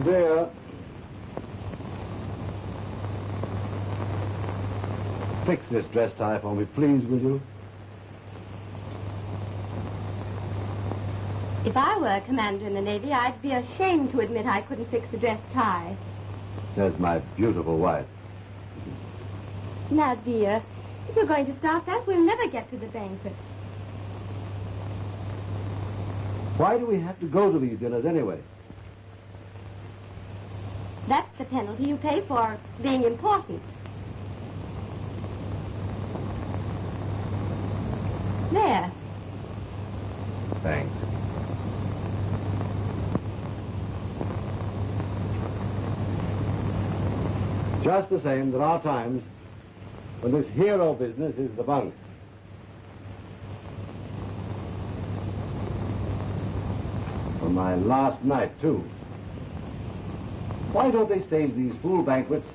dear. Fix this dress tie for me, please, will you? If I were a commander in the Navy, I'd be ashamed to admit I couldn't fix the dress tie. Says my beautiful wife. Now, dear, if you're going to start that, we'll never get to the banquet. Why do we have to go to these dinners anyway? That's the penalty you pay for being important. There. Thanks. Just the same, there are times when this hero business is the bunk. On my last night, too. Why don't they stage these fool banquets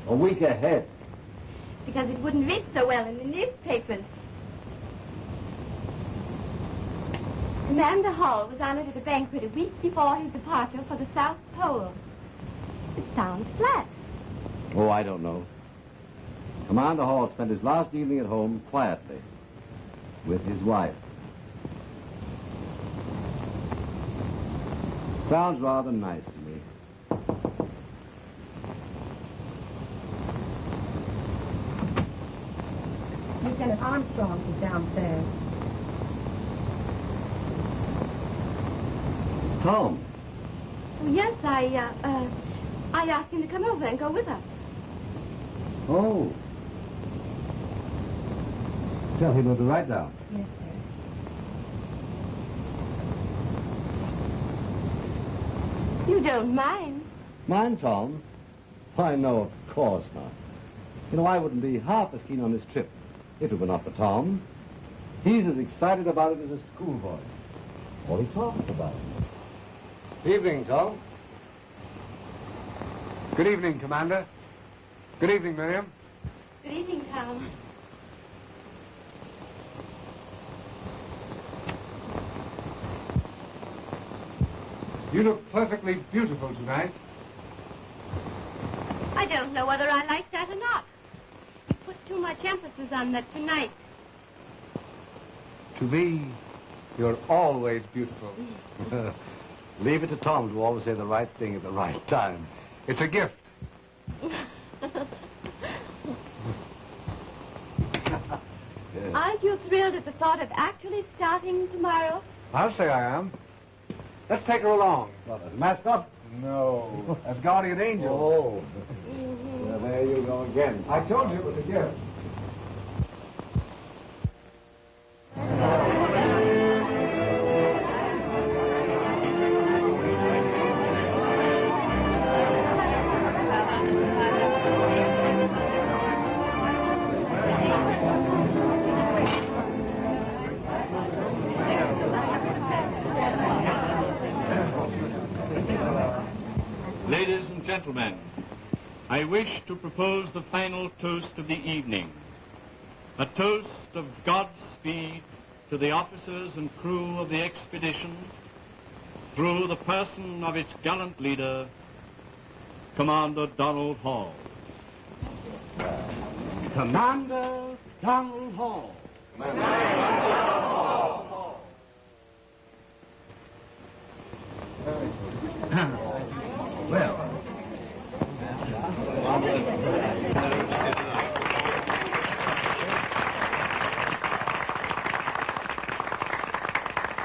a week ahead? Because it wouldn't read so well in the newspapers. Commander Hall was honored at a banquet a week before his departure for the South Pole. It sounds flat. Oh, I don't know. Commander Hall spent his last evening at home quietly with his wife. Sounds rather nice to me. Lieutenant Armstrong is downstairs. Tom. Oh, yes, I asked him to come over and go with us. Oh. Tell him to write down. Yes, sir. You don't mind? Mind, Tom? Why, no, of course not. You know, I wouldn't be half as keen on this trip if it were not for Tom. He's as excited about it as a schoolboy. All he talks about it. Evening, Tom. Good evening, Commander. Good evening, Miriam. Good evening, Tom. You look perfectly beautiful tonight. I don't know whether I like that or not. You put too much emphasis on that tonight. To me, you're always beautiful. Leave it to Tom to always say the right thing at the right time. It's a gift. Aren't you thrilled at the thought of actually starting tomorrow? I'll say I am. Let's take her along. What, as mascot? No, as guardian angel. Oh. Well, there you go again. I told you it was a gift. Ladies and gentlemen, I wish to propose the final toast of the evening. A toast of Godspeed to the officers and crew of the expedition through the person of its gallant leader, Commander Donald Hall. Commander Donald Hall. Commander Donald Hall. Well.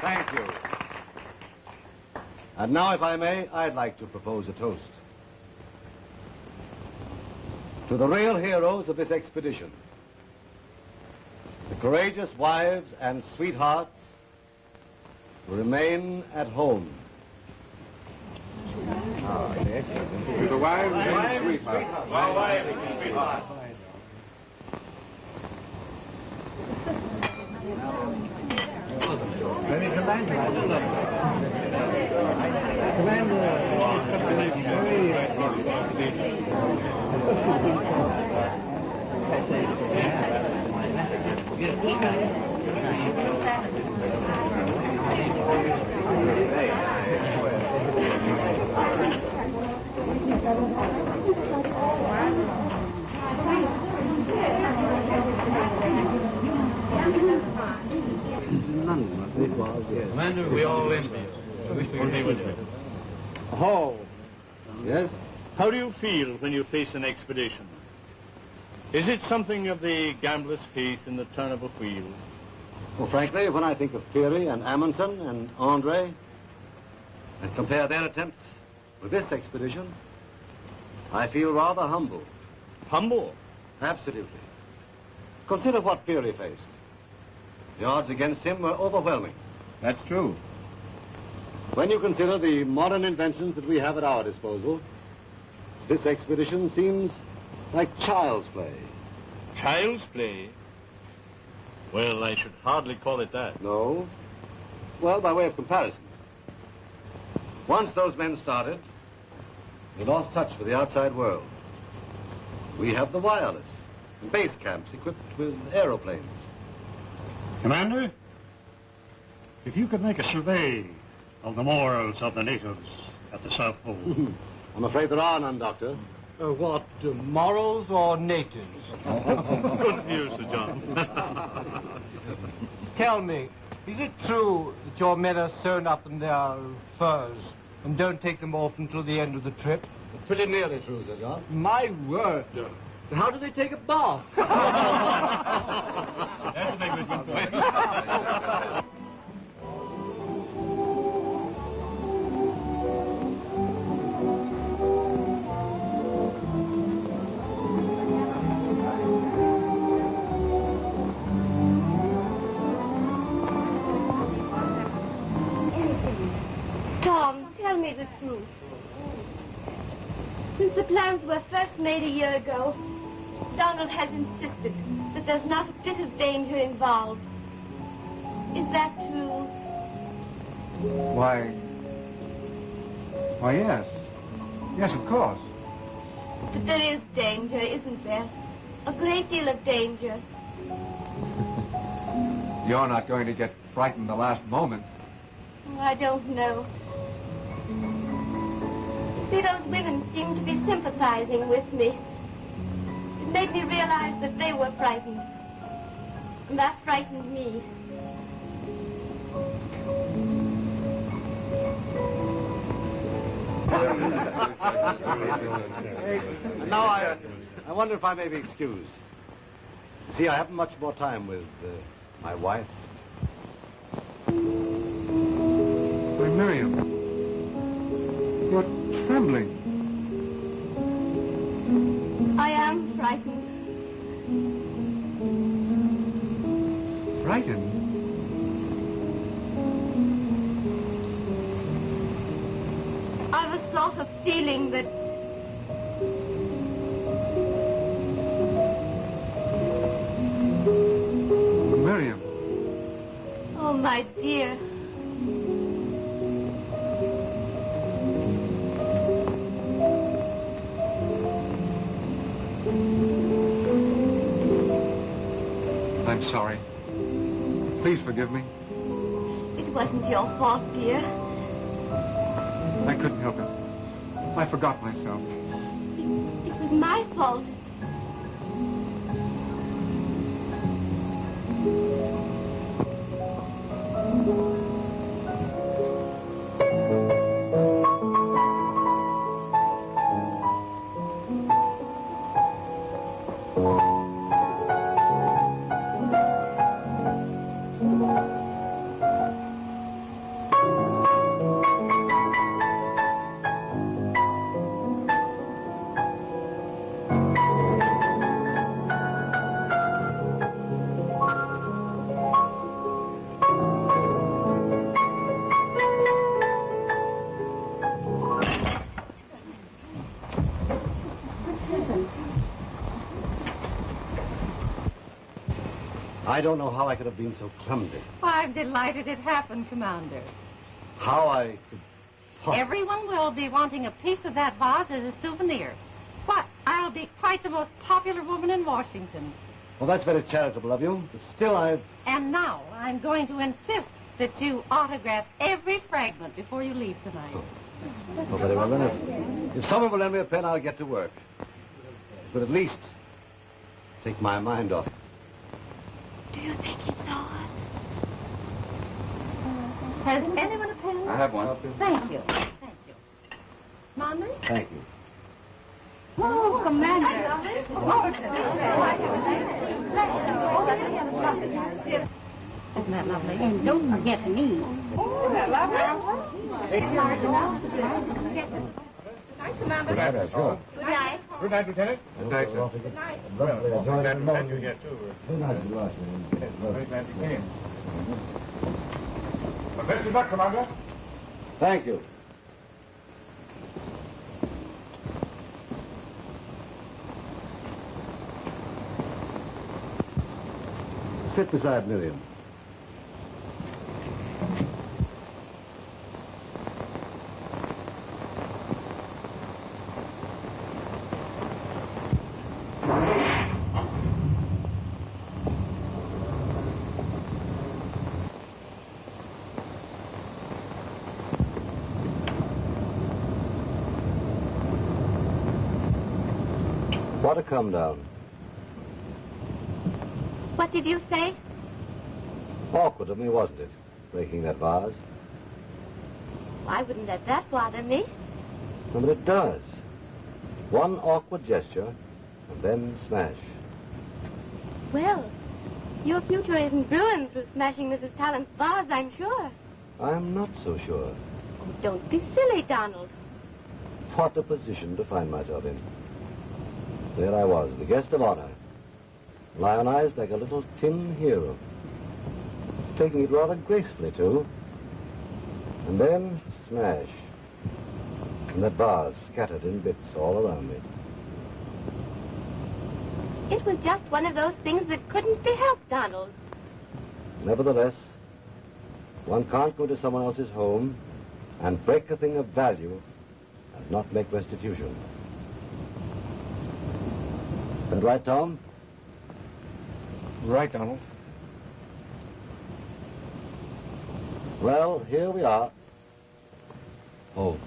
Thank you. And now, if I may, I'd like to propose a toast. To the real heroes of this expedition, the courageous wives and sweethearts who remain at home. To the wives and sweethearts. Wives and sweethearts. London, I think it was, yes. Commander, we all envy you. We wish we could be with you. Oh. Yes? How do you feel when you face an expedition? Is it something of the gambler's faith in the turn of a wheel? Well, frankly, when I think of Peary and Amundsen and Andre and compare their attempts with this expedition, I feel rather humble. Humble? Absolutely. Consider what Peary faced. The odds against him were overwhelming. That's true. When you consider the modern inventions that we have at our disposal, this expedition seems like child's play. Child's play? Well, I should hardly call it that. No? Well, by way of comparison. Once those men started, they lost touch with the outside world. We have the wireless and base camps equipped with aeroplanes. Commander, if you could make a survey of the morals of the natives at the South Pole. I'm afraid there are none, Doctor. What, morals or natives? Good news, Sir John. Tell me, is it true that your men are sewn up in their furs and don't take them off until the end of the trip? Pretty nearly true, Sir John. My word. How do they take a bath? That's a very good point. Tom, tell me the truth. Since the plans were first made a year ago, Donald has insisted that there's not a bit of danger involved. Is that true? Why, yes. Yes, of course. But there is danger, isn't there? A great deal of danger. You're not going to get frightened the last moment. I don't know. See, those women seemed to be sympathizing with me. It made me realize that they were frightened. And that frightened me. Now, I wonder if I may be excused. See, I haven't much more time with my wife. Why, Miriam, you're trembling. I am frightened. Frightened? I've a sort of feeling that Miriam. oh, my dear. I'm sorry. Please forgive me. It wasn't your fault, dear. I couldn't help it. I forgot myself. It was my fault. I don't know how I could have been so clumsy. Well, I'm delighted it happened, Commander. How I could possibly... Everyone will be wanting a piece of that vase as a souvenir. What? I'll be quite the most popular woman in Washington. Well, that's very charitable of you, but still I've... And now I'm going to insist that you autograph every fragment before you leave tonight. Oh, very well, then. If someone will lend me a pen, I'll get to work. But at least take my mind off it. Do you think he saw us? Has anyone a pen? I have one. Thank you. Thank you. Mommy? Thank you. Oh, Commander. Isn't that lovely? And don't forget me. Oh, that lovely. Good night, sure. Good night. Good night, Lieutenant. Good night, sir. Good night. Well, glad to have you here, too. Good night, Ross. Very glad you came. Well, best of luck, Commander. Thank you. Sit beside Miriam. What a come down. What did you say? Awkward of me, wasn't it? Breaking that vase. I wouldn't let that bother me. No, but it does. One awkward gesture, and then smash. Well, your future isn't ruined through smashing Mrs. Talent's vase, I'm sure. I'm not so sure. Oh, don't be silly, Donald. What a position to find myself in. There I was, the guest of honor, lionized like a little tin hero. Taking it rather gracefully, too. And then, smash. And that vase scattered in bits all around me. It was just one of those things that couldn't be helped, Donald. Nevertheless, one can't go to someone else's home and break a thing of value and not make restitution. Is that right, Tom? Right, Donald. Well, here we are. Oh.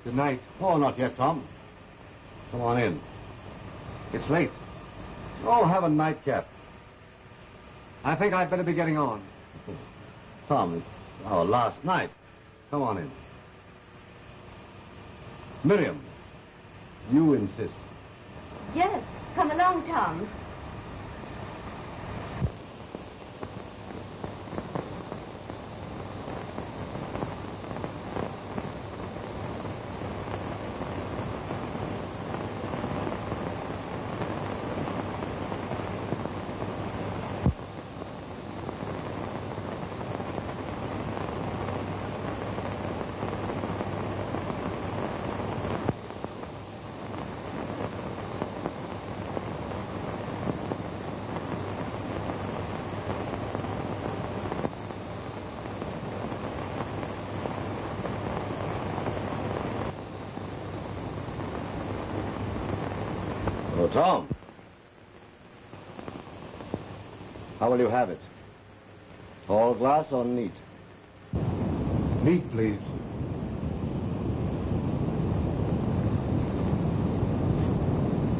Good night. Oh, not yet, Tom. Come on in. It's late. Oh, have a nightcap. I think I'd better be getting on. Tom, it's our last night. Come on in. Miriam, you insist. Yes, come along, Tom. Oh, Tom. How will you have it? Tall glass or neat? Neat, please.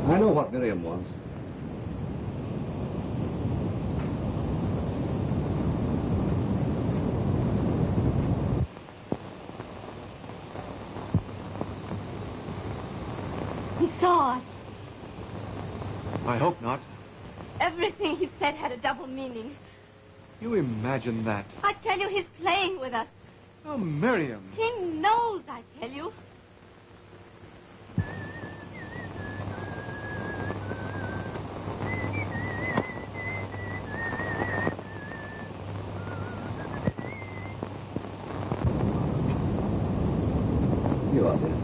I know what Miriam wants. He saw us. I hope not. Everything he said had a double meaning. You imagine that. I tell you, he's playing with us. Oh, Miriam. He knows, I tell you. You are there.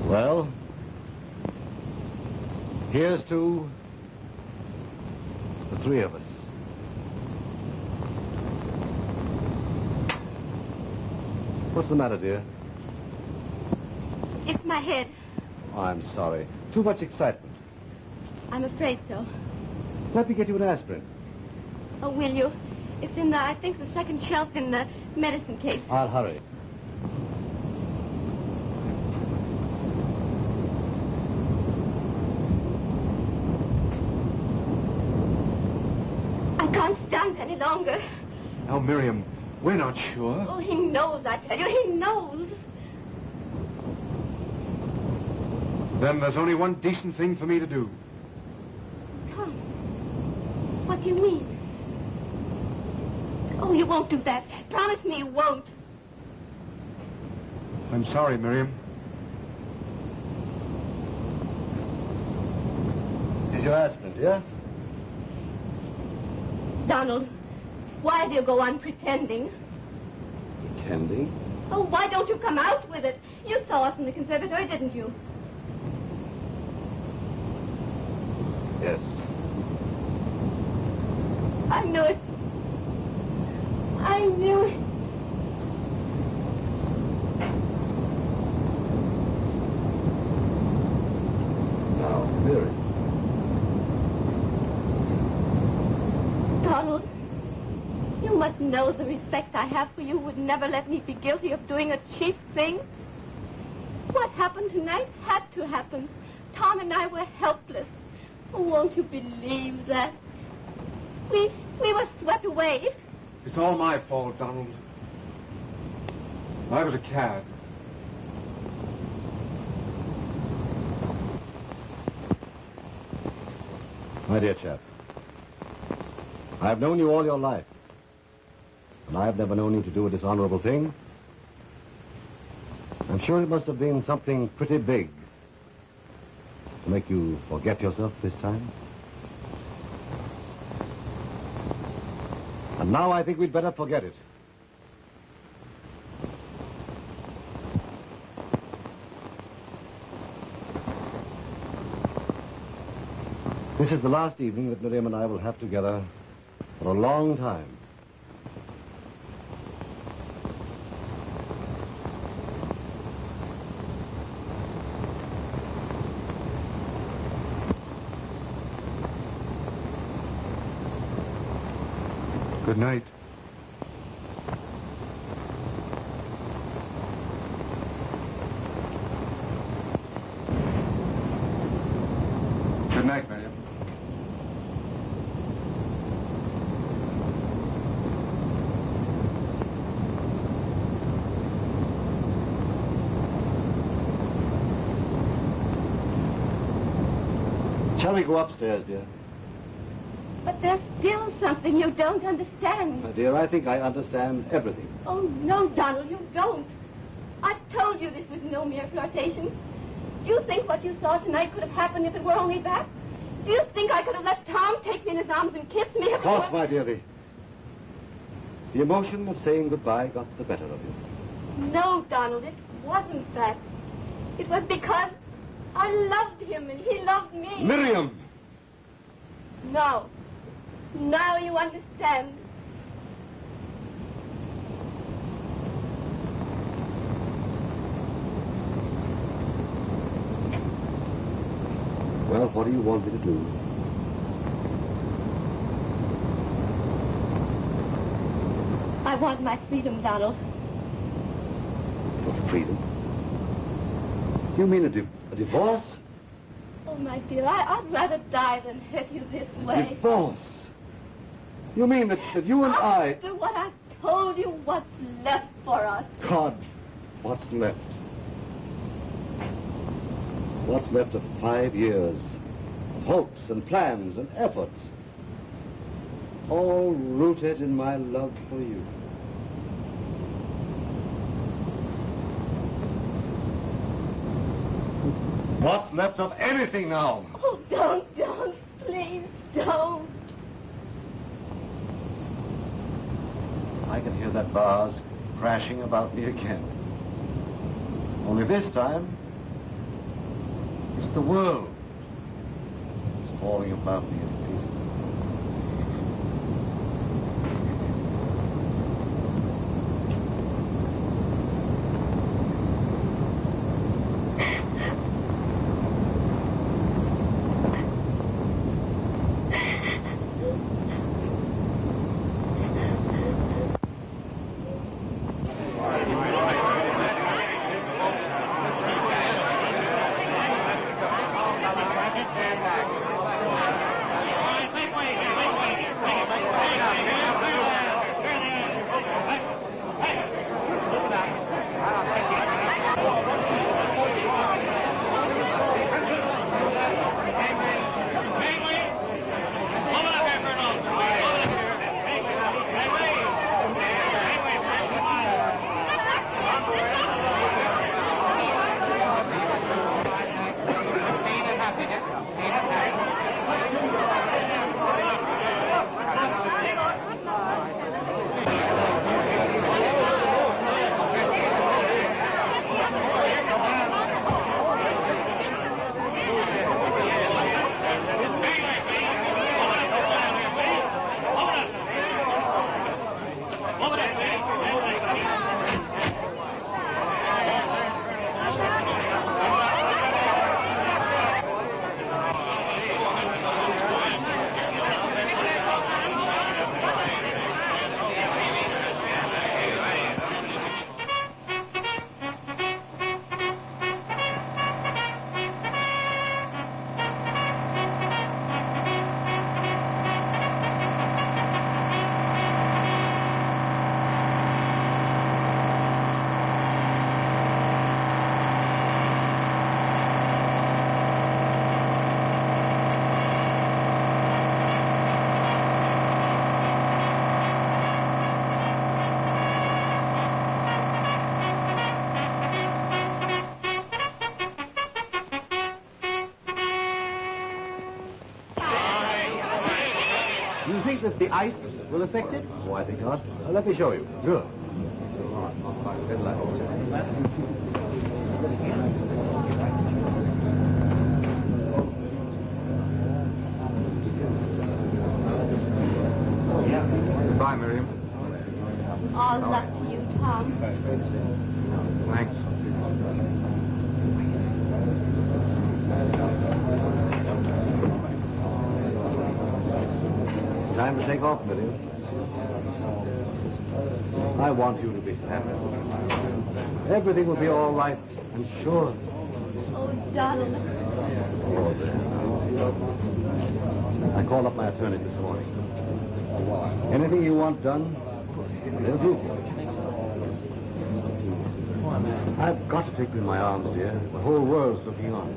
Well, here's to the three of us. What's the matter, dear? It's my head. Oh, I'm sorry. Too much excitement. I'm afraid so. Let me get you an aspirin. Oh, will you? It's in the, I think, the second shelf in the medicine case. I'll hurry. I can't stand any longer. Now, Miriam, we're not sure. Oh, he knows, I tell you, he knows. Then there's only one decent thing for me to do. Tom, what do you mean? Oh, you won't do that. Promise me you won't. I'm sorry, Miriam. Here's your aspirin, dear. Donald, why do you go on pretending? Pretending? Oh, why don't you come out with it? You saw us in the conservatory, didn't you? Yes. I knew it. I knew it. Now, Mary. Donald, you must know the respect I have for you would never let me be guilty of doing a cheap thing. What happened tonight had to happen. Tom and I were helpless. Oh, won't you believe that? We were swept away. It's all my fault, Donald. I was a cad. My dear chap, I've known you all your life, and I've never known you to do a dishonorable thing. I'm sure it must have been something pretty big to make you forget yourself this time. And now I think we'd better forget it. This is the last evening that Miriam and I will have together for a long time. Good night. Good night, Miriam. Shall we go upstairs, dear? But there's still something you don't understand. My dear, I think I understand everything. Oh, no, Donald, you don't. I told you this was no mere flirtation. Do you think what you saw tonight could have happened if it were only that? Do you think I could have let Tom take me in his arms and kiss me if Of course, my dear, the emotion of saying goodbye got the better of you. No, Donald, it wasn't that. It was because I loved him and he loved me. Miriam! No. Now you understand. Well, what do you want me to do? I want my freedom, Donald. What freedom? You mean a divorce? Oh, my dear, I'd rather die than hurt you this way. Divorce? You mean that you and I... After what I've told you, what's left for us? God, what's left? What's left of 5 years of hopes and plans and efforts, all rooted in my love for you. What's left of anything now? Oh, don't, please, don't. I can hear that vase crashing about me again. Only this time, it's the world that's falling about me in pieces. think that the ice will affect it? Oh, I think not. Let me show you. Good. Goodbye, Miriam. All luck to you, Tom. Thanks. Time to take off, Miriam. I want you to be happy. Everything will be all right, I'm sure. Oh, darling. Oh, there. I called up my attorney this morning. Anything you want done, they'll do for you. I've got to take you in my arms, dear. The whole world's looking on.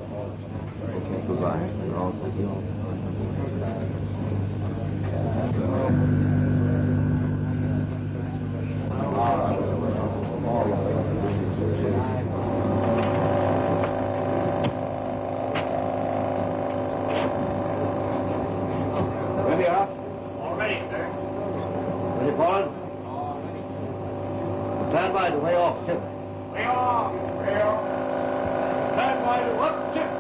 Goodbye. Ready up? All ready, sir. Ready, Paul? Stand by to way off, ship. Way off. Way off. Stand by to up, ship.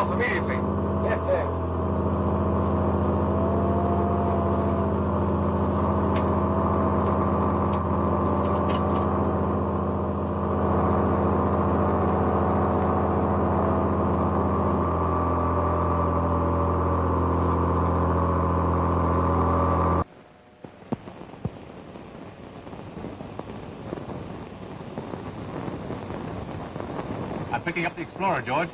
Immediately. Yes, sir. I'm picking up the Explorer, George.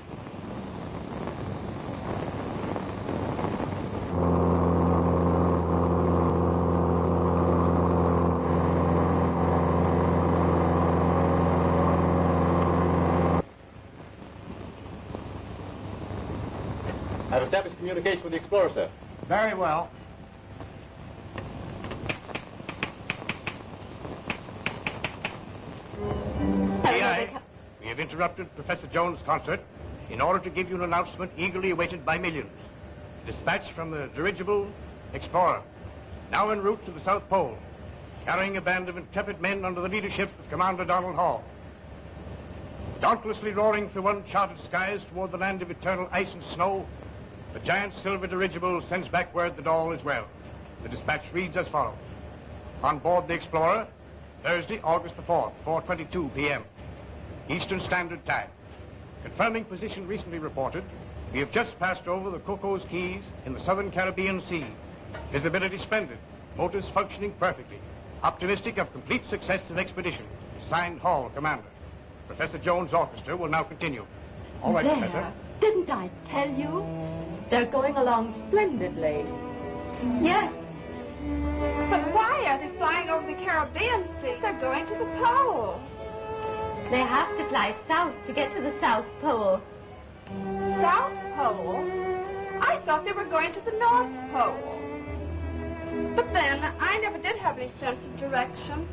I've established communication with the Explorer, sir. Very well. We have interrupted Professor Jones' concert in order to give you an announcement eagerly awaited by millions. Dispatch from the dirigible Explorer, now en route to the South Pole, carrying a band of intrepid men under the leadership of Commander Donald Hall. Dauntlessly roaring through uncharted skies toward the land of eternal ice and snow, the giant silver dirigible sends back word that all is well. The dispatch reads as follows. On board the Explorer, Thursday, August the 4th, 4:22 p.m. Eastern Standard Time. Confirming position recently reported, we have just passed over the Cocos Keys in the southern Caribbean Sea. Visibility splendid, motors functioning perfectly. Optimistic of complete success of expedition. Signed, Hall, Commander. Professor Jones' orchestra will now continue. All right, Professor. Didn't I tell you? They're going along splendidly. Yes. But why are they flying over the Caribbean Sea? They're going to the pole. They have to fly south to get to the South Pole. South Pole? I thought they were going to the North Pole. But then, I never did have any sense of direction.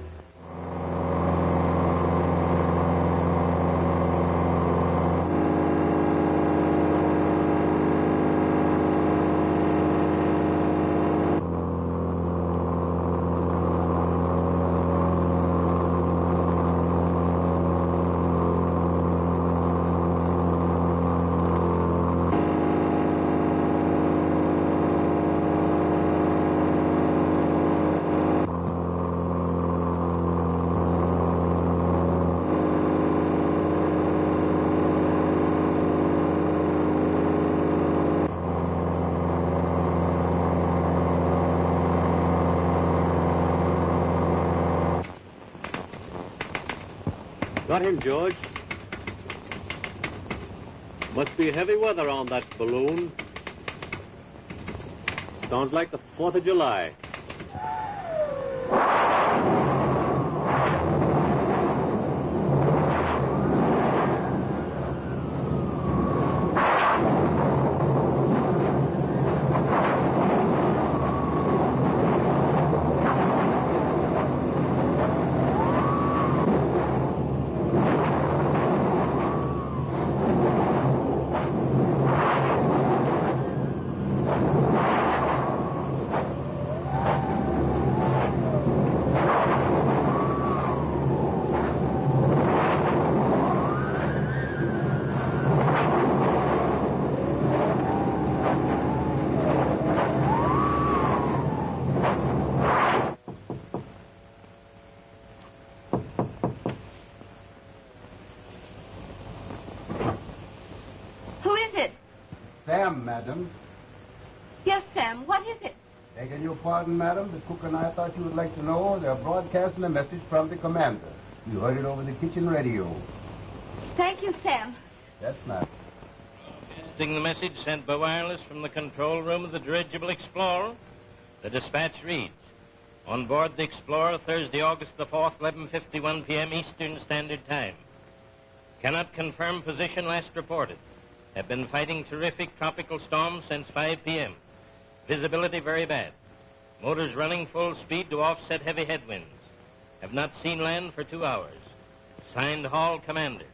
Got him, George. Must be heavy weather on that balloon. Sounds like the 4th of July. Sam, madam. Yes, Sam, what is it? Begging your pardon, madam, the cook and I thought you would like to know they're broadcasting a message from the commander. You heard it over the kitchen radio. Thank you, Sam. That's nice. Listing the message sent by wireless from the control room of the dirigible Explorer, the dispatch reads, on board the Explorer, Thursday, August the 4th, 11:51 p.m. Eastern Standard Time. Cannot confirm position last reported. Have been fighting terrific tropical storms since 5 p.m. Visibility very bad. Motors running full speed to offset heavy headwinds. Have not seen land for 2 hours. Signed, Hall, Commander.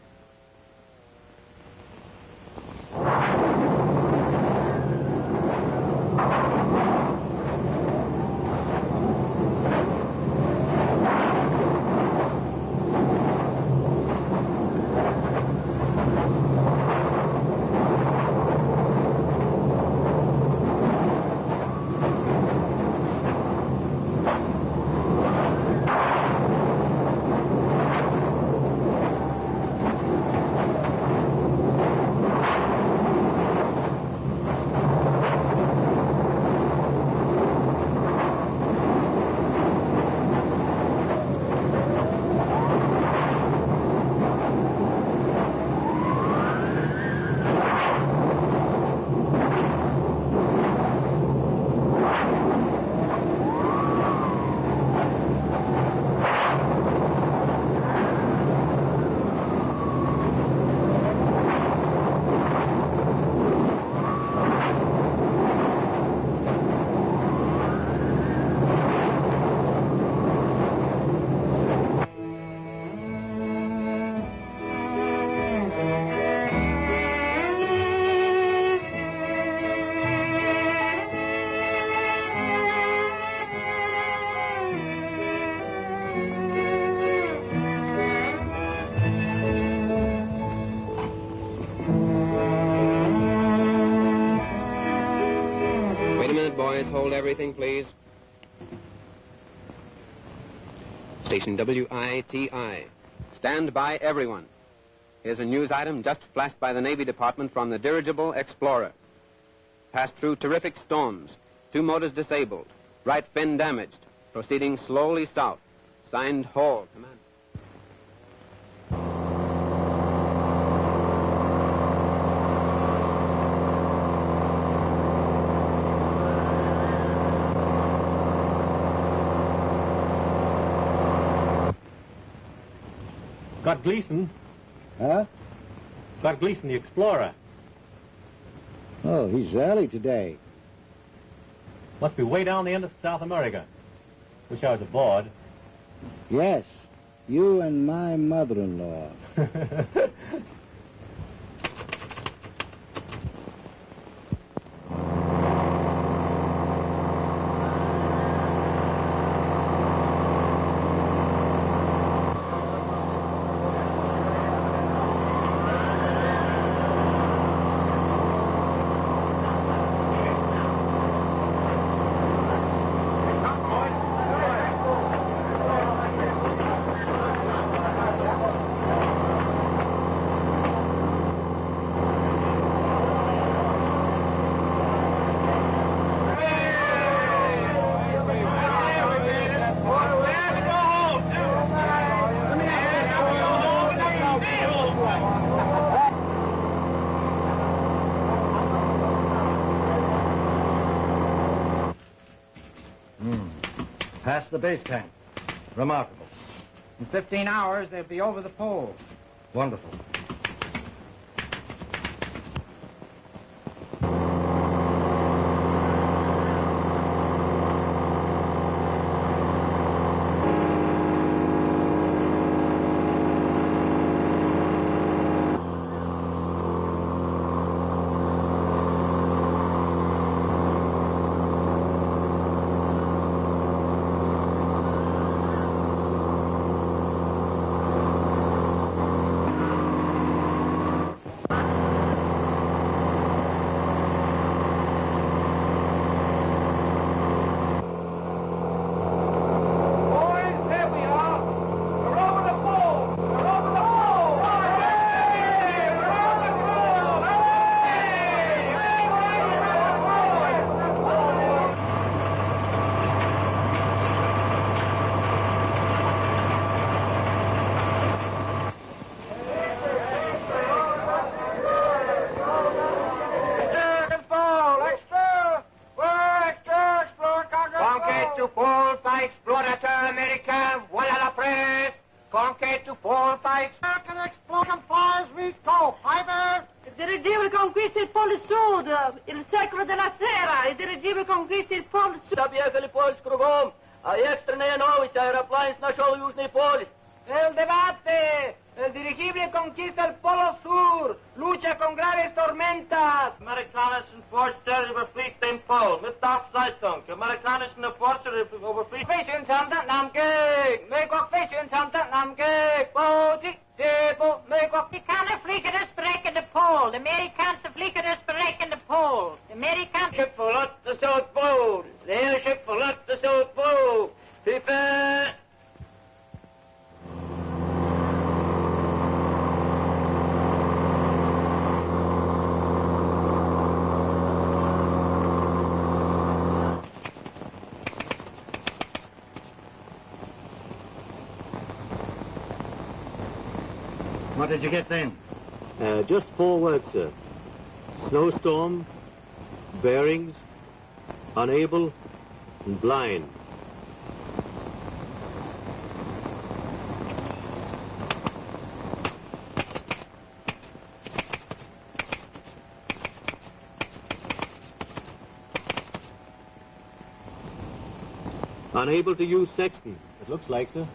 Hold everything, please. Station WITI. Stand by, everyone. Here's a news item just flashed by the Navy Department from the dirigible Explorer. Passed through terrific storms. 2 motors disabled. Right fin damaged. Proceeding slowly south. Signed Hall. Command. Got Gleason. Huh? Got Gleason, the Explorer. Oh, he's early today. Must be way down the end of South America. Wish I was aboard. Yes, you and my mother-in-law. Past the base tank. Remarkable. In 15 hours, they'll be over the pole. Wonderful. El debate. El dirigible conquista el Polo Sur. Lucha con graves tormentas. Amerikanischen Forster überfliegt den Pol mit Zeitung. Amerikanischen Forster überfliegt... Fischentanten am Gegend. Möglich Fischentanten am Gegend. Booti, Debo, möglich... Die keine Flieger des bereikende Pol. De Amerikaanse Flieger des bereikende Pol. De Amerikaanse... Schip verlaat de Zuidpool. De hele schip verlaat de Zuidpool. Piepen! What did you get then? Just 4 words, sir. Snowstorm, bearings, unable, and blind. Unable to use sextant. It looks like, sir.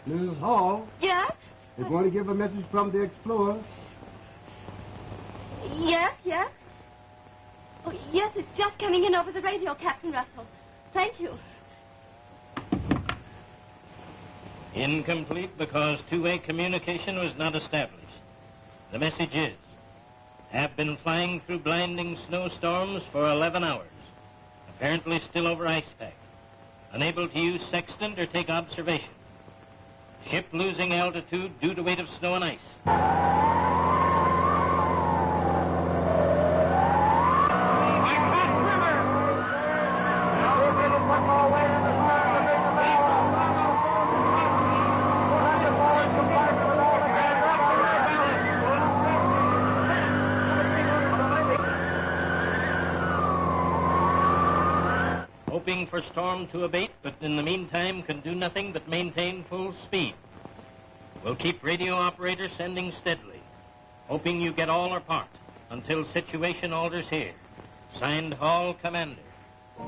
Mrs. Hall? Yes? They're going to give a message from the Explorer. Yes, yes? Oh, yes, it's just coming in over the radio, Captain Russell. Thank you. Incomplete because two-way communication was not established. The message is, have been flying through blinding snowstorms for 11 hours, apparently still over ice pack, unable to use sextant or take observation. Ship losing altitude due to weight of snow and ice. Hoping for storm to abate, but in the meantime can do nothing but maintain full speed. We'll keep radio operator sending steadily, hoping you get all or part until situation alters here. Signed, Hall Commander.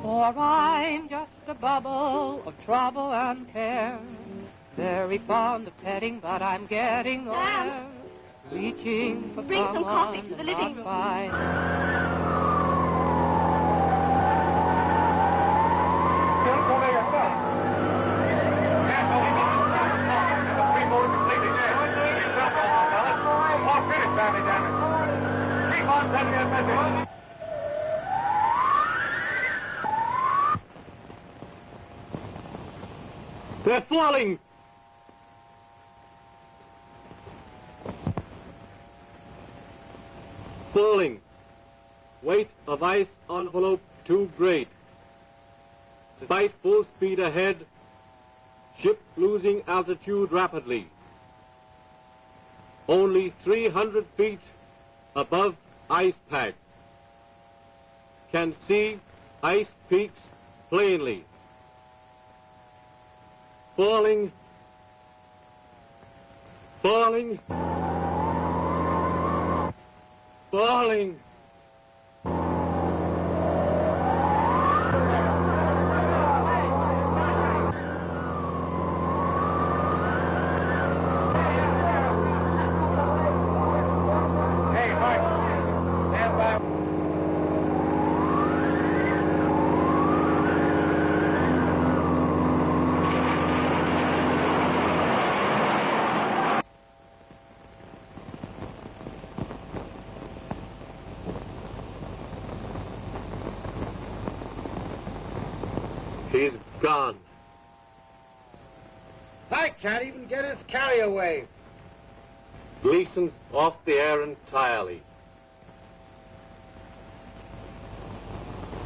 For I'm just a bubble of trouble and care, very fond of petting, but I'm getting nowhere. Reaching for Bring some coffee to the living room. They're falling! Falling. Weight of ice envelope too great. Despite full speed ahead, ship losing altitude rapidly. Only 300 feet above ice pack. Can see ice peaks plainly. Falling. Falling. Falling. He's gone. I can't even get his carry away. Gleason's off the air entirely.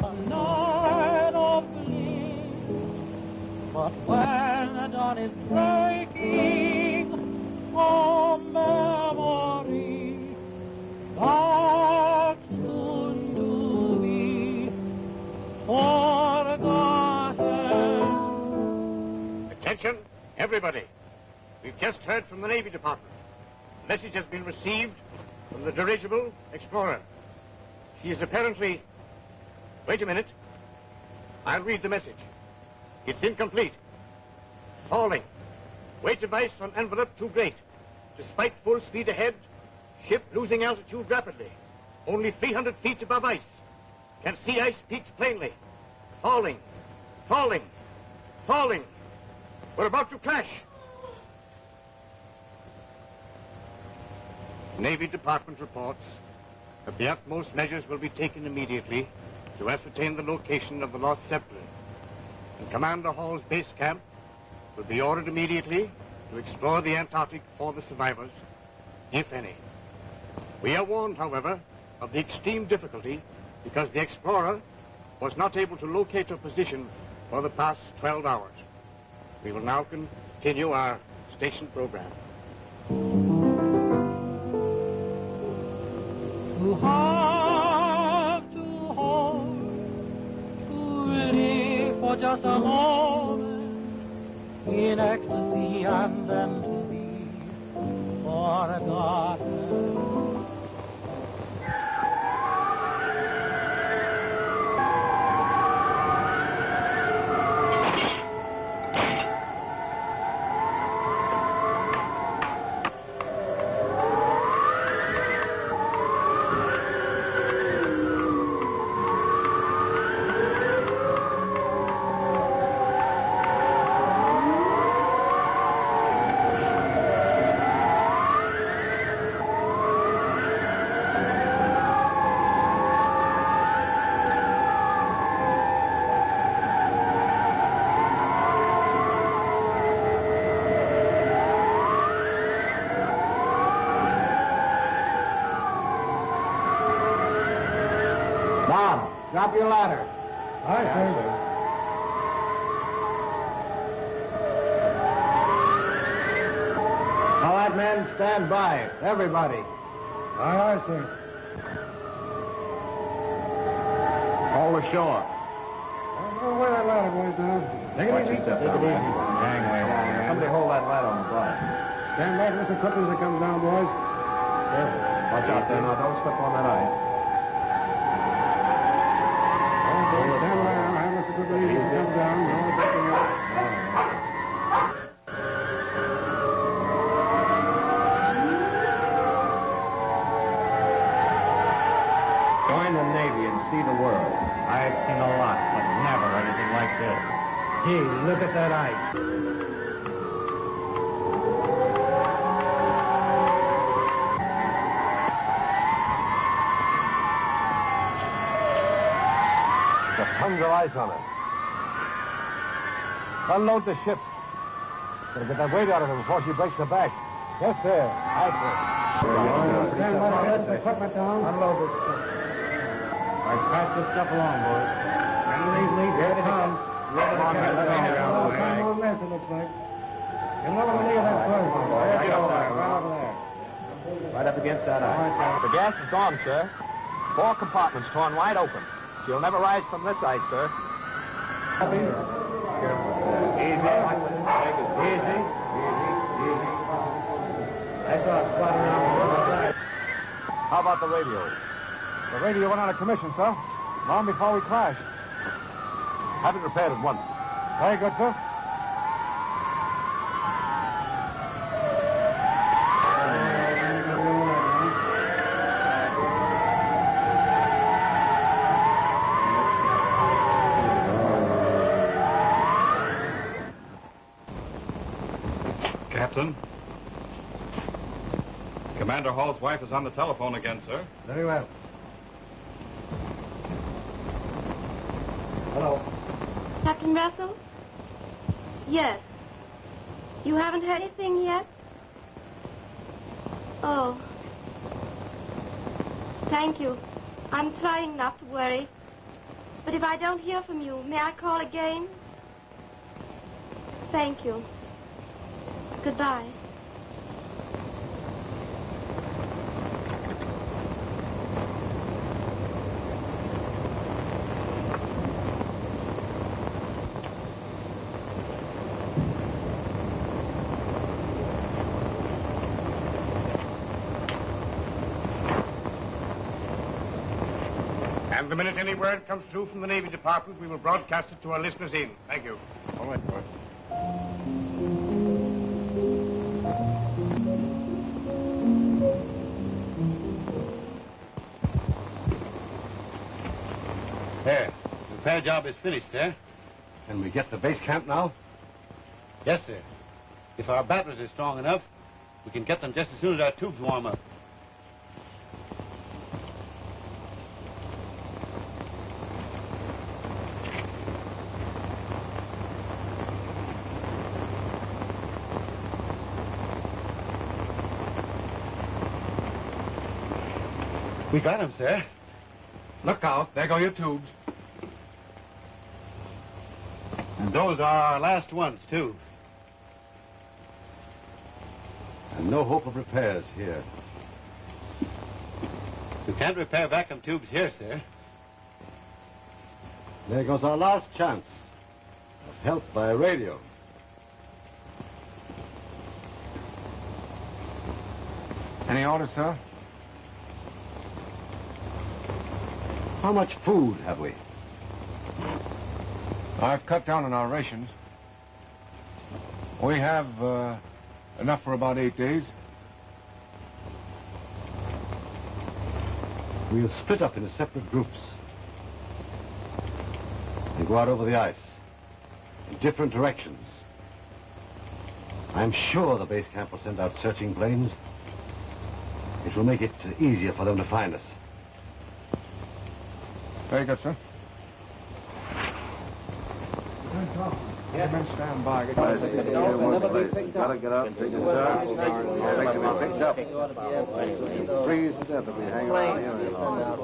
A night of bliss, but when the dawn is breaking, a memory that's soon to be forgotten. Attention, everybody. We've just heard from the Navy Department. The message has been received from the dirigible Explorer. She is apparently... Wait a minute. I'll read the message. It's incomplete. Falling. Weight of ice on envelope too great. Despite full speed ahead, ship losing altitude rapidly. Only 300 feet above ice. Can see ice peaks plainly. Falling. Falling. Falling. We're about to crash. Navy Department reports that the utmost measures will be taken immediately to ascertain the location of the Lost Zeppelin. And Commander Hall's base camp will be ordered immediately to explore the Antarctic for the survivors, if any. We are warned, however, of the extreme difficulty because the Explorer was not able to locate her position for the past 12 hours. We will now continue our station program. To have to hold, to live for just a moment in ecstasy and then to be forgotten. Bob, drop your ladder. All right, sir. All right, men, stand by. Everybody. All right, sir. All ashore. Where that ladder, boys, now? Take it easy. Somebody hold that light on the bar. Stand back, Mr. Cook, as it comes down, boys. Careful. Watch out there now. Don't step on that ice. Stand by now. Have Mr. Cook, easy as it comes down. No taking out. Join the Navy and see the world. I've seen a lot, but never anything like this. Gee, look at that ice. There's tons of ice on it. Unload the ship. Gotta get that weight out of her before she breaks the back. Yes, sir. Aye, sir. Stand by to get the equipment down. Unload this ship. I pass this stuff along, boys. Here it comes. Come on, less, it looks like. Get over the knee of that first one. Right over there. Right up against that ice. The gas is gone, sir. 4 compartments torn wide open. She'll never rise from this ice, sir. Easy. Easy. I saw it spot around. How about the radio? The radio went out of commission, sir. Long before we crashed. Have it repaired at once. Very good, sir. Captain? Commander Hall's wife is on the telephone again, sir. Very well. Hello. Captain Russell? Yes. You haven't heard anything yet? Oh. Thank you. I'm trying not to worry. But if I don't hear from you, may I call again? Thank you. Goodbye. And the minute any word comes through from the Navy Department, we will broadcast it to our listeners in. Thank you. All right, boy. There. The repair job is finished, sir. Can we get to base camp now? Yes, sir. If our batteries are strong enough, we can get them just as soon as our tubes warm up. We got him, sir. Look out. There go your tubes. And those are our last ones, too. And no hope of repairs here. We can't repair vacuum tubes here, sir. There goes our last chance of help by radio. Any orders, sir? How much food have we? I've cut down on our rations. We have enough for about 8 days. We'll split up into separate groups. and go out over the ice in different directions. I'm sure the base camp will send out searching planes. It will make it easier for them to find us. Very good, sir. Yes. Men stand by. Gotta get out and take a job. They can be picked up. Freeze to death if we hang around here any longer.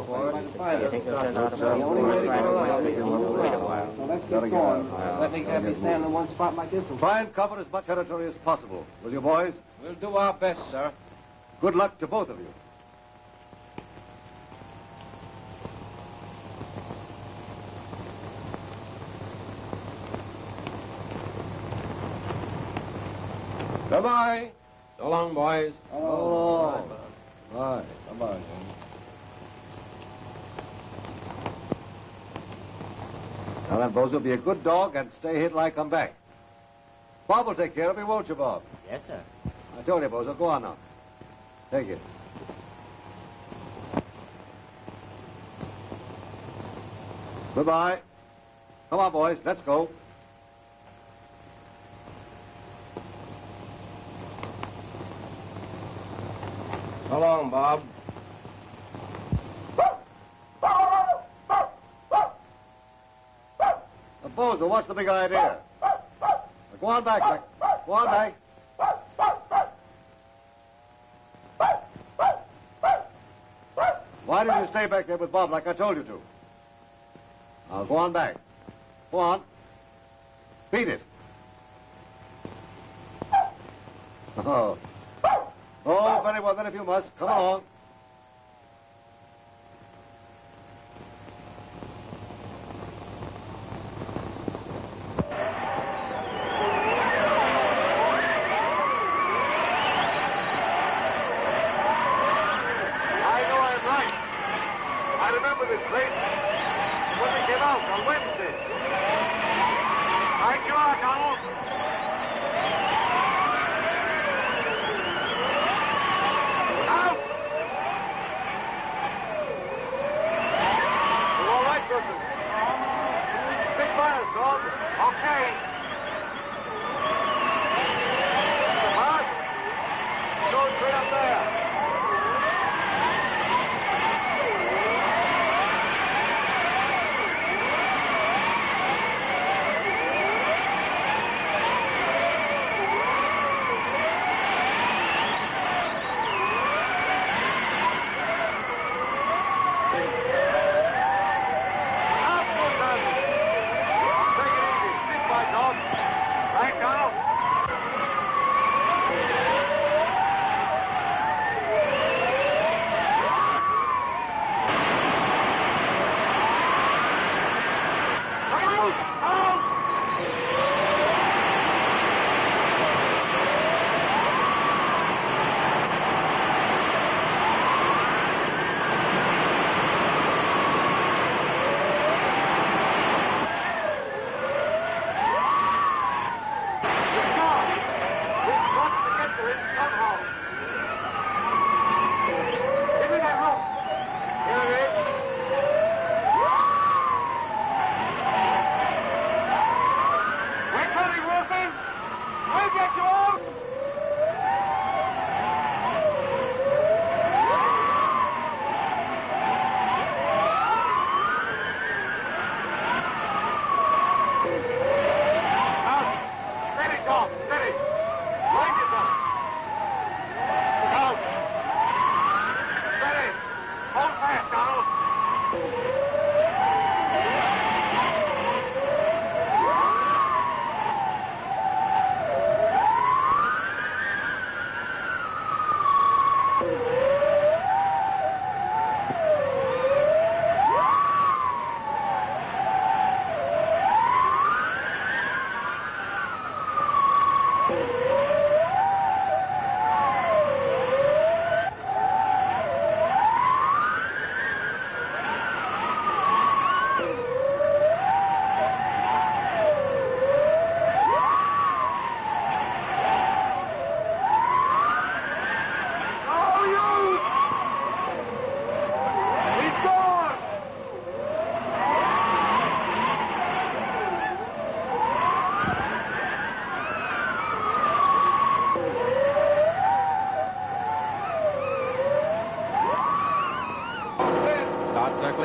You think they'll turn out to be the only way to go? Wait a while. So let's get going. Let me have you stand in one spot like this. Try and cover as much territory as possible, will you, boys? We'll do our best, sir. Good luck to both of you. Goodbye. So long, boys. So long. Bye. Bye-bye. Now then, Bozo, be a good dog and stay hid till I come back. Bob will take care of you, won't you, Bob? Yes, sir. I told you, Bozo. Go on now. Take it. Goodbye. Come on, boys. Let's go. So long, Bob. Bozo, what's the big idea? Now, go on back, Mike. Go on back. Why didn't you stay back there with Bob like I told you to? Now, go on back. Go on. Beat it. Oh. Oh, very well, then, if you must. Come along.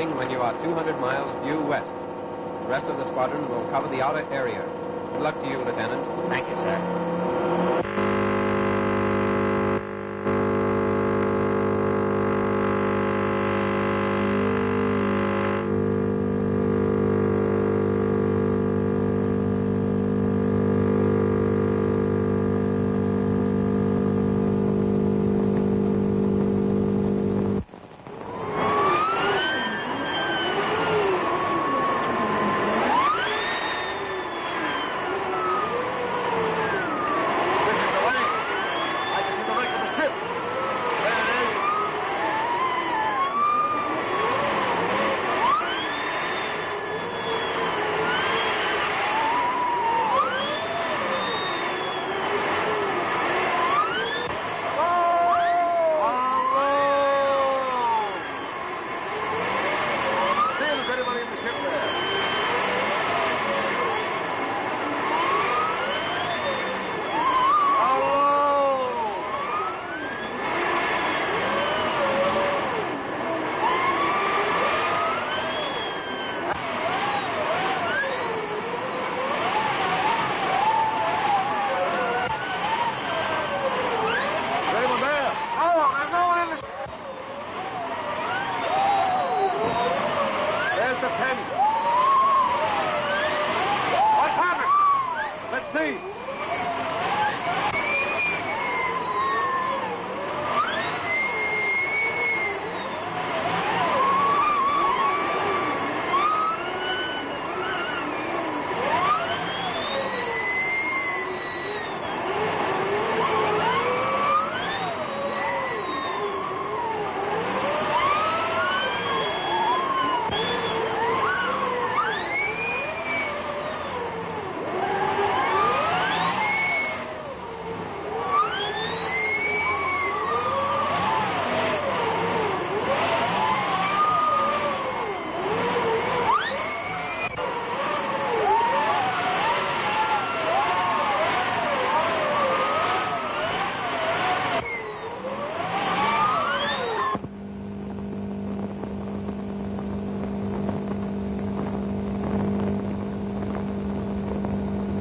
When you are 200 miles due west. The rest of the squadron will cover the outer area. Good luck to you, Lieutenant. Thank you, sir. men! What happened? Let's see.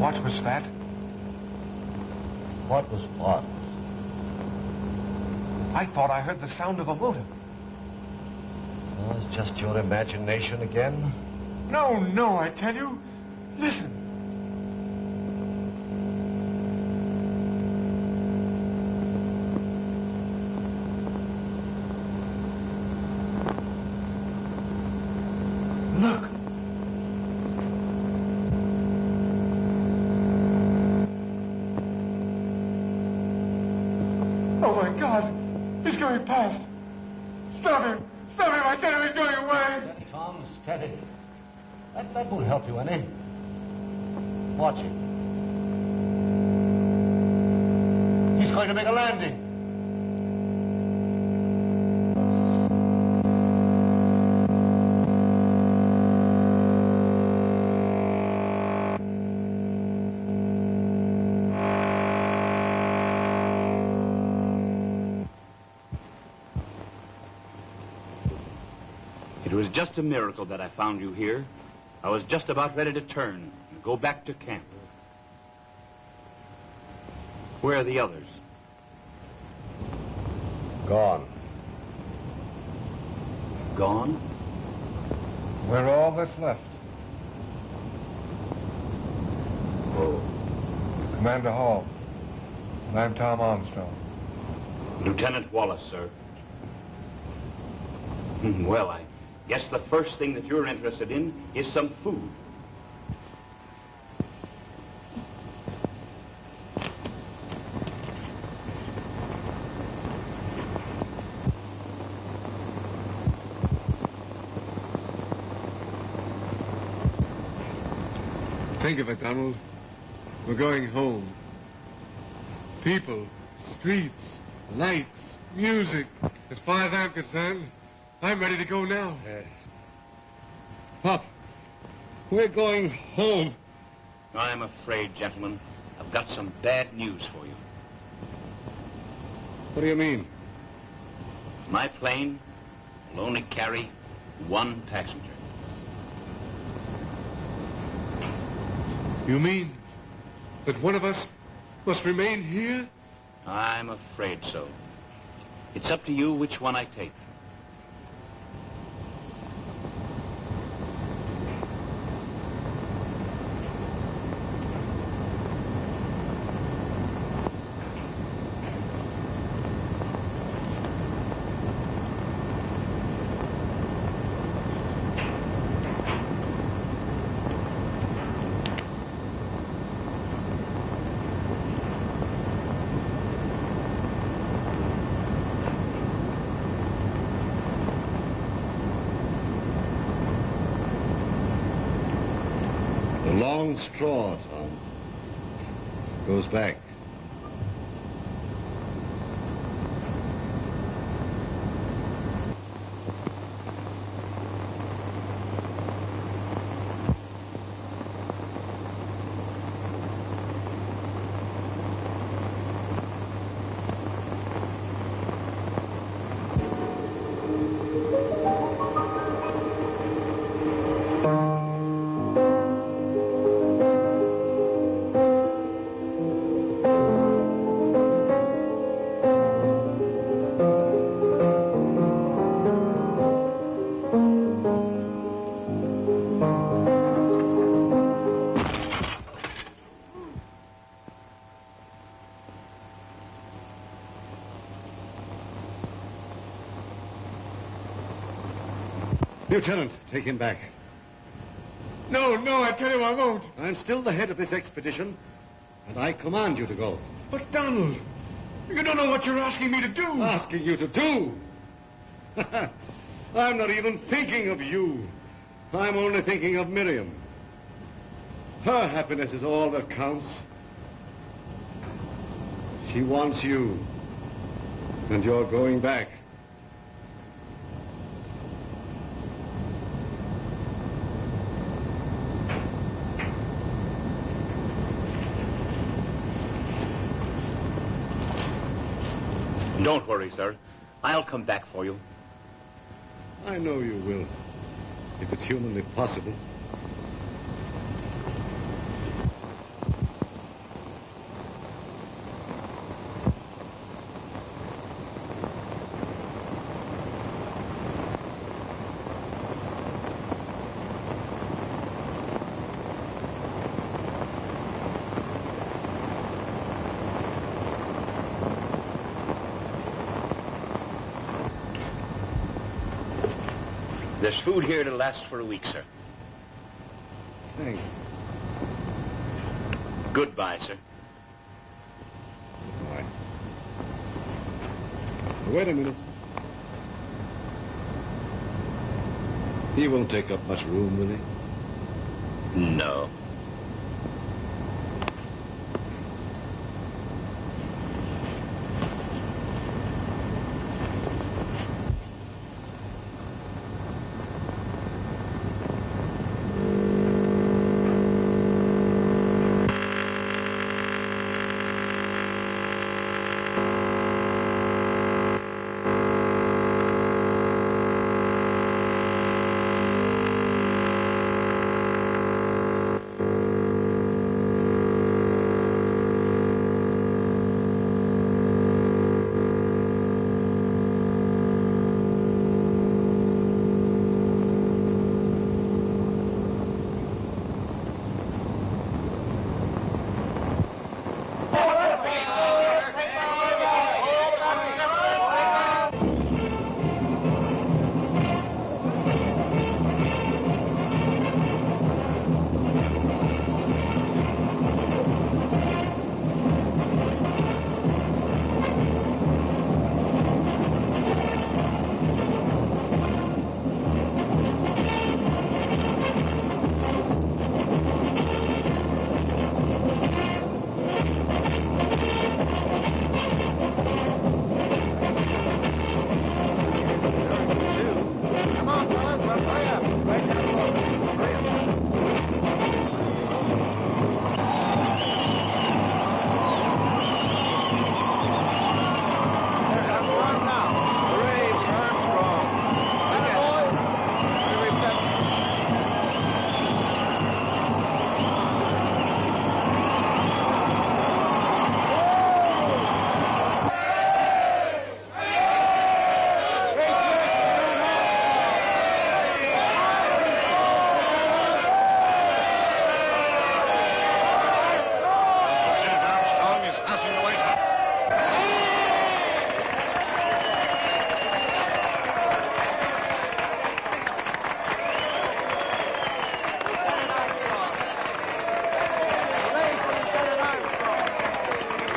What was that? What was what? I thought I heard the sound of a motor. Oh, it's just your imagination again? No, I tell you. Listen. Look. Oh, my God. He's going past. Stop him. Stop him. I tell him he's going away. Steady, Tom. Steady. That won't help you any. Watch it. He's going to make a landing. It was just a miracle that I found you here. I was just about ready to turn and go back to camp. Where are the others? Gone. Gone? We're all that's left. Oh. Commander Hall. And I'm Tom Armstrong. Lieutenant Wallace, sir. Well, I guess the first thing that you're interested in is some food. Think of it, Donald. We're going home. People, streets, lights, music. As far as I'm concerned, I'm ready to go now. Pop, we're going home. I'm afraid, gentlemen, I've got some bad news for you. What do you mean? My plane will only carry one passenger. You mean that one of us must remain here? I'm afraid so. It's up to you which one I take. Long straw, Tom. Goes back. Lieutenant, take him back. No, I tell you I won't. I'm still the head of this expedition, and I command you to go. But, Donald, you don't know what you're asking me to do. Asking you to do? I'm not even thinking of you. I'm only thinking of Miriam. Her happiness is all that counts. She wants you, and you're going back. Don't worry, sir. I'll come back for you. I know you will, if it's humanly possible. There's food here to last for a week, sir. Thanks. Goodbye, sir. Goodbye. Wait a minute. He won't take up much room, will he? No.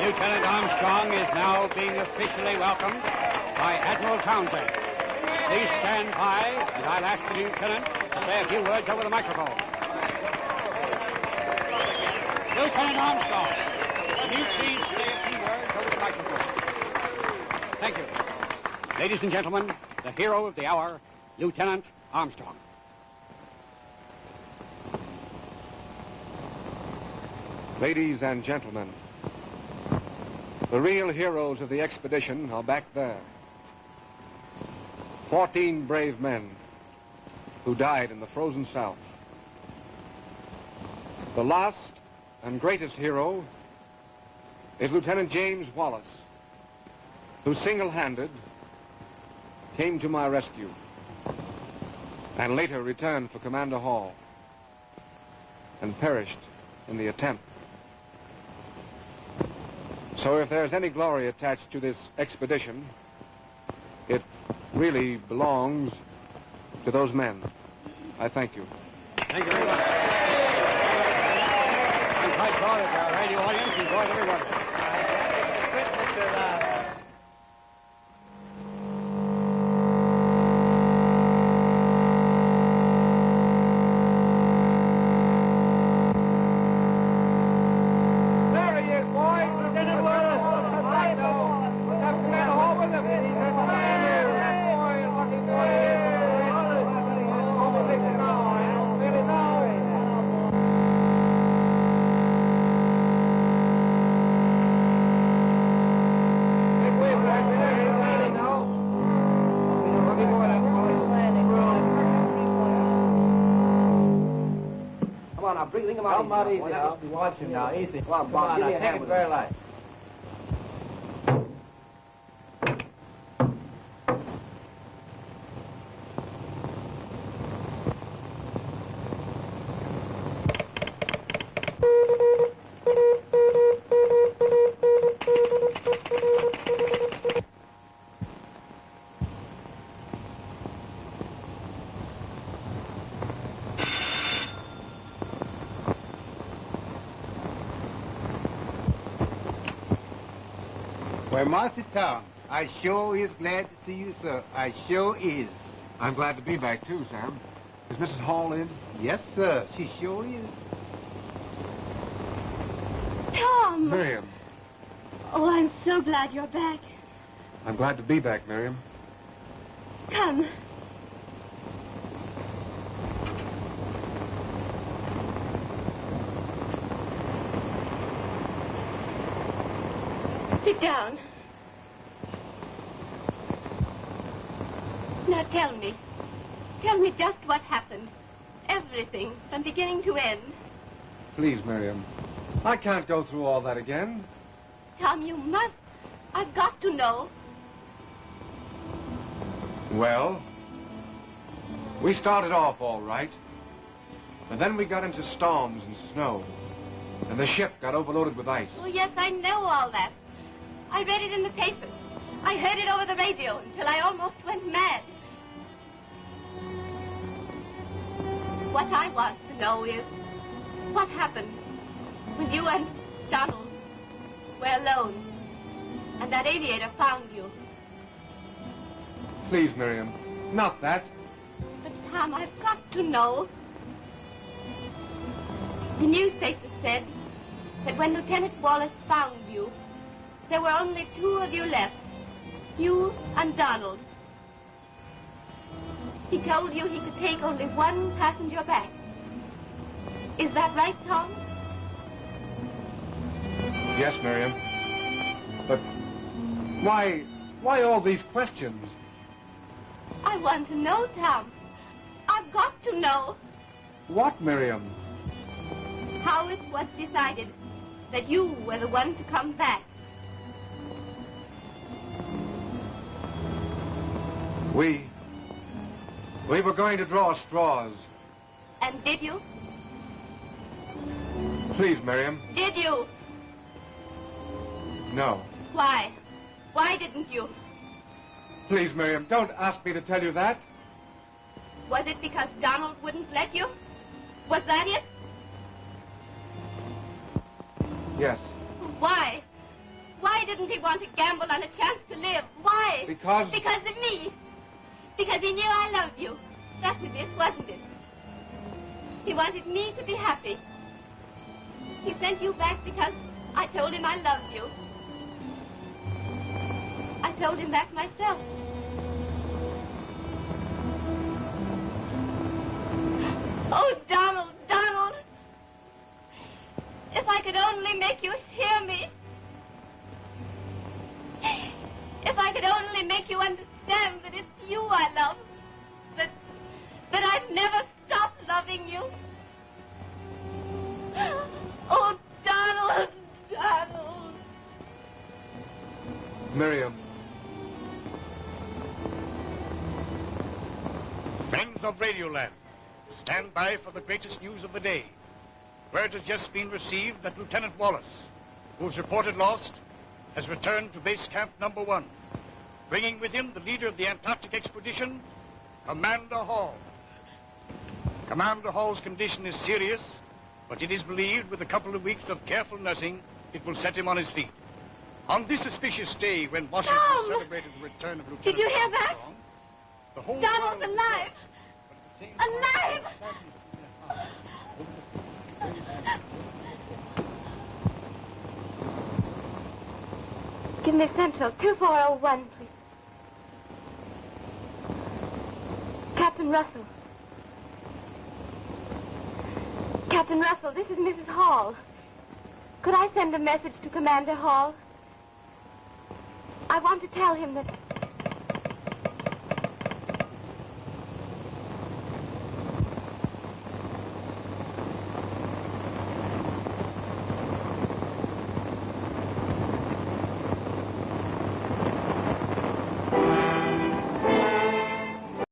Lieutenant Armstrong is now being officially welcomed by Admiral Townsend. Please stand by, and I'll ask the lieutenant to say a few words over the microphone. Lieutenant Armstrong, will you please say a few words over the microphone? Thank you. Ladies and gentlemen, the hero of the hour, Lieutenant Armstrong. Ladies and gentlemen, the real heroes of the expedition are back there. 14 brave men who died in the frozen South. The last and greatest hero is Lieutenant James Wallace, who single-handed came to my rescue and later returned for Commander Hall and perished in the attempt. So if there's any glory attached to this expedition, it really belongs To those men, I thank you. Thank you very much. I'm quite proud of our radio audience. Enjoyed every one of it. There he is, boys. Lieutenant Wallace. Have Commander Hall with him. That boy, lucky boy. Over fix it now. Feel it now. Make way for that. He's landing now. Lucky boy, that boy. Come on, now, bring him out. Come on, easy now. Watch him now, easy. Come on, Bob, give me a hand with him. light. Well, Master Tom, I sure is glad to see you, sir. I sure is. I'm glad to be back, too, Sam. Is Mrs. Hall in? Yes, sir. She sure is. Tom! Miriam. Oh, I'm so glad you're back. I'm glad to be back, Miriam. Come. Sit down. Now tell me. Tell me just what happened. Everything, from beginning to end. Please, Miriam. I can't go through all that again. Tom, you must. I've got to know. Well, we started off all right. And then we got into storms and snow. And the ship got overloaded with ice. Oh, yes, I know all that. I read it in the papers. I heard it over the radio until I almost went mad. What I want to know is what happened when you and Donald were alone and that aviator found you. Please, Miriam, not that. But, Tom, I've got to know. The newspaper said that when Lieutenant Wallace found you, there were only two of you left, you and Donald. He told you he could take only one passenger back. Is that right, Tom? Yes, Miriam. But why all these questions? I want to know, Tom. I've got to know. What, Miriam? How it was decided that you were the one to come back. We were going to draw straws. And did you? Please, Miriam. Did you? No. Why? Why didn't you? Please, Miriam, don't ask me to tell you that. Was it because Donald wouldn't let you? Was that it? Yes. Why? Why didn't he want to gamble on a chance to live? Why? Because of me. Because he knew I loved you. That was it, wasn't it? He wanted me to be happy. He sent you back because I told him I loved you. I told him that myself. Oh, Donald, Donald. If I could only make you hear me. If I could only make you understand that it's you I love. That I've never stopped loving you. Oh, Donald, Donald. Miriam. Friends of Radioland, stand by for the greatest news of the day. Word has just been received that Lieutenant Wallace, who's reported lost, has returned to base camp number 1, bringing with him the leader of the Antarctic expedition Commander Hall. Commander Hall's condition is serious, but it is believed with a couple of weeks of careful nursing, it will set him on his feet. On this auspicious day when Washington celebrated the return of Lieutenant Did you hear that? Armstrong, the whole Donald's world alive! Alive! Give me Central 2401, please. Captain Russell. Captain Russell, this is Mrs. Hall. Could I send a message to Commander Hall? I want to tell him that